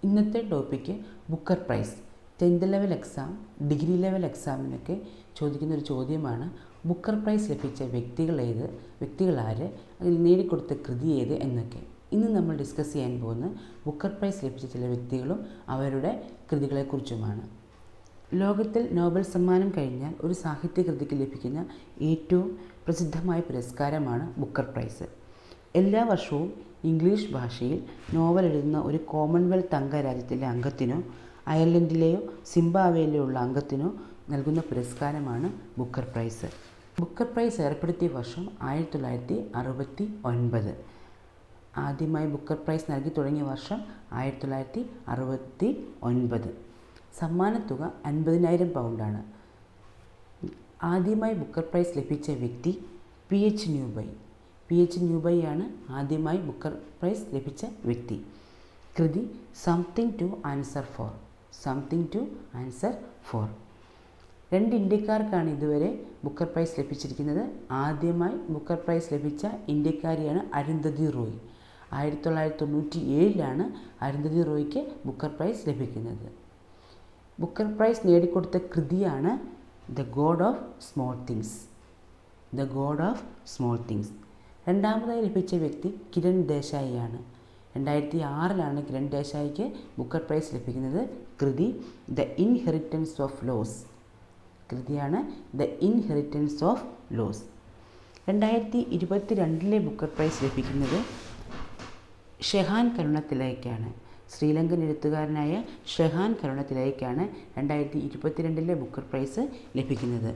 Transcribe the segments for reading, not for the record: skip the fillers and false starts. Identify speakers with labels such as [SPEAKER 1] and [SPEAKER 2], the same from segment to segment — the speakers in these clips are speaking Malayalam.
[SPEAKER 1] ഇന്നത്തെ topic booker prize. 10th level exam, degree level എക്സാമിനൊക്കെ ചോദിക്കുന്ന ഒരു ചോദ്യമാണ്. ബുക്കർ പ്രൈസ് ലഭിച്ച വ്യക്തികളാര്, അതിൽ നേടിക്കൊടുത്ത കൃതി ഏത് എന്നൊക്കെ. ഇന്ന് നമ്മൾ ഡിസ്കസ് ചെയ്യാൻ പോകുന്ന ബുക്കർ പ്രൈസ് ലഭിച്ച ചില വ്യക്തികളും അവരുടെ കൃതികളെക്കുറിച്ചുമാണ്. ലോകത്തിൽ നോബൽ സമ്മാനം കഴിഞ്ഞാൽ ഒരു സാഹിത്യകൃതിക്ക് ലഭിക്കുന്ന ഏറ്റവും പ്രസിദ്ധമായ പുരസ്കാരമാണ് ബുക്കർ പ്രൈസ്. എല്ലാ വർഷവും ഇംഗ്ലീഷ് ഭാഷയിൽ നോവൽ എഴുതുന്ന ഒരു കോമൺവെൽത്ത് അംഗരാജ്യത്തിലെ അംഗത്തിനോ അയർലൻഡിലെയോ സിംബാബ്വേയിലെയോ ഉള്ള അംഗത്തിനോ നൽകുന്ന പുരസ്കാരമാണ് ബുക്കർ പ്രൈസ്. ബുക്കർ പ്രൈസ് ഏർപ്പെടുത്തിയ വർഷം 1969. ആദ്യമായി ബുക്കർ പ്രൈസ് നൽകി തുടങ്ങിയ വർഷം 1969. സമ്മാനത്തുക 50,000 പൗണ്ടാണ്. ആദ്യമായി ബുക്കർ പ്രൈസ് ലഭിച്ച വ്യക്തി PH ന്യൂബൈ ആണ് ആദ്യമായി ബുക്കർ പ്രൈസ് ലഭിച്ച വ്യക്തി. കൃതി സംതിങ് ടു ആൻസർ ഫോർ. 2 ഇന്ത്യക്കാർക്കാണ് ഇതുവരെ ബുക്കർ പ്രൈസ് ലഭിച്ചിരിക്കുന്നത്. ആദ്യമായി ബുക്കർ പ്രൈസ് ലഭിച്ച ഇന്ത്യക്കാരിയാണ് അരുന്ധതി റോയ്. 1997 അരുന്ധതി റോയ്ക്ക് ബുക്കർ പ്രൈസ് ലഭിക്കുന്നത്. ബുക്കർ പ്രൈസ് നേടിക്കൊടുത്ത കൃതിയാണ് the God of Small Things. രണ്ടാമതായി ലഭിച്ച വ്യക്തി കിരൺ ദേശായിയാണ്. 2006 കിരൺ ദേശായിക്ക് ബുക്കർ പ്രൈസ് ലഭിക്കുന്നത്. കൃതി the Inheritance of Loss. 2022 Booker Prize ലഭിക്കുന്നത് ഷെഹാൻ കരുണത്തിലയ്ക്കാണ്. ശ്രീലങ്കൻ എഴുത്തുകാരനായ ഷെഹാൻ കരുണത്തിലയ്ക്കാണ് 2022 ബുക്കർ പ്രൈസ് ലഭിക്കുന്നത്.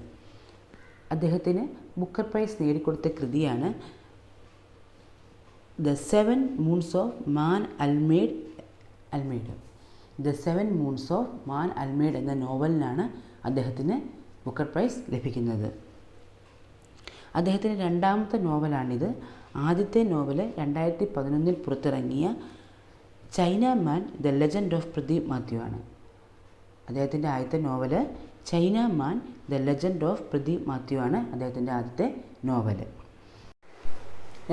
[SPEAKER 1] അദ്ദേഹത്തിന് ബുക്കർ പ്രൈസ് നേടിക്കൊടുത്ത കൃതിയാണ് ദ 7 മൂൺസ് ഓഫ് മാൻ അൽമേഡ് എന്ന നോവലിനാണ് അദ്ദേഹത്തിന് ബുക്കർ പ്രൈസ് ലഭിക്കുന്നത്. അദ്ദേഹത്തിൻ്റെ രണ്ടാമത്തെ നോവലാണിത്. ആദ്യത്തെ നോവല് 2011 പുറത്തിറങ്ങിയ China man the legend of Pradeep Mathew ആണ്. അദ്ദേഹത്തിൻ്റെ ആദ്യത്തെ novel China man the legend of Pradeep Mathew ആണ് അദ്ദേഹത്തിൻ്റെ ആദ്യത്തെ നോവല്.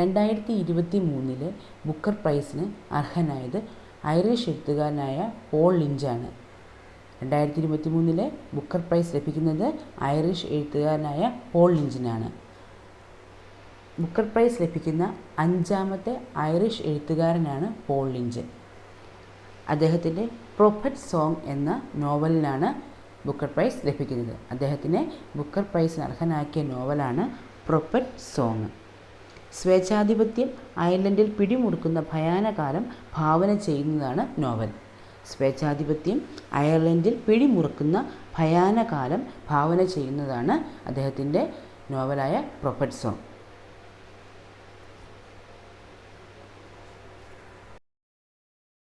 [SPEAKER 1] 2023 ബുക്കർ പ്രൈസിന് അർഹനായത് ഐറിഷ് എഴുത്തുകാരനായ പോൾ ലിഞ്ചാണ്. 2023 ബുക്കർ പ്രൈസ് ലഭിക്കുന്നത് ഐറിഷ് എഴുത്തുകാരനായ പോൾ ലിഞ്ചിനാണ്. ബുക്കർ പ്രൈസ് ലഭിക്കുന്ന 5ാമത്തെ ഐറിഷ് എഴുത്തുകാരനാണ് പോൾ ലിഞ്ച്. അദ്ദേഹത്തിൻ്റെ പ്രൊഫറ്റ് സോങ് എന്ന നോവലിനാണ് ബുക്കർ പ്രൈസ് ലഭിക്കുന്നത്. അദ്ദേഹത്തിനെ ബുക്കർ പ്രൈസിന് അർഹനാക്കിയ നോവലാണ് പ്രൊഫറ്റ് സോങ്. സ്വേച്ഛാധിപത്യം അയർലൻഡിൽ പിടിമുറുക്കുന്ന ഭയാനകാലം ഭാവന ചെയ്യുന്നതാണ് നോവൽ. സ്വേച്ഛാധിപത്യം അയർലൻഡിൽ പിടിമുറുക്കുന്ന ഭയാനകാലം ഭാവന ചെയ്യുന്നതാണ് അദ്ദേഹത്തിൻ്റെ നോവലായ പ്രൊഫറ്റ് സോങ്.